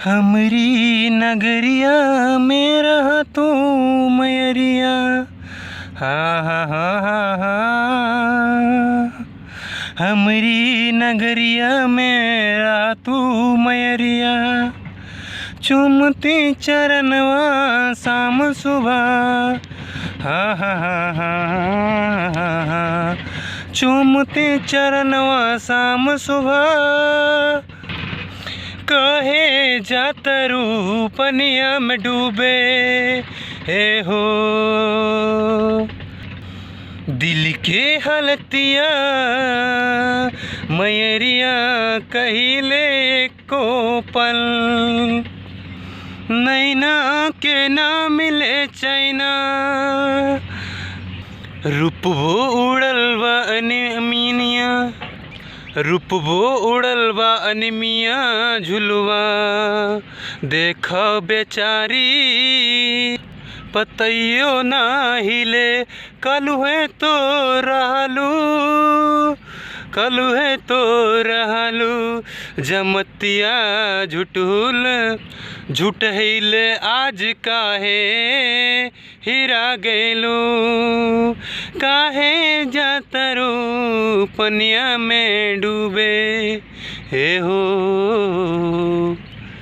हमरी नगरिया में रहा तू मयरिया, हा हा हा हा हा। हमरी नगरिया में रहा तू मयरिया, चुमती चरणवा शाम सुबह, हा हा हा हा हा। चुमती चरणवा शाम सुबह, कहे जातरू पनिया में डूबे हे हो। दिल के हलतिया मयरिया कहिले को पल, नैना के ना मिले चैना, रूपबो उड़ल बा अनिमिया, रूपबो उड़ल बा अनिमिया झुलवा। देख बेचारी पतइयो ना हिले, कलुहे तो रहलू, कलुहे तो रहलू। जमतिया झुटुल झुटहिले, आज काहे हिरा गैलू, काहे जातरू पनिया में डूबे हे हो।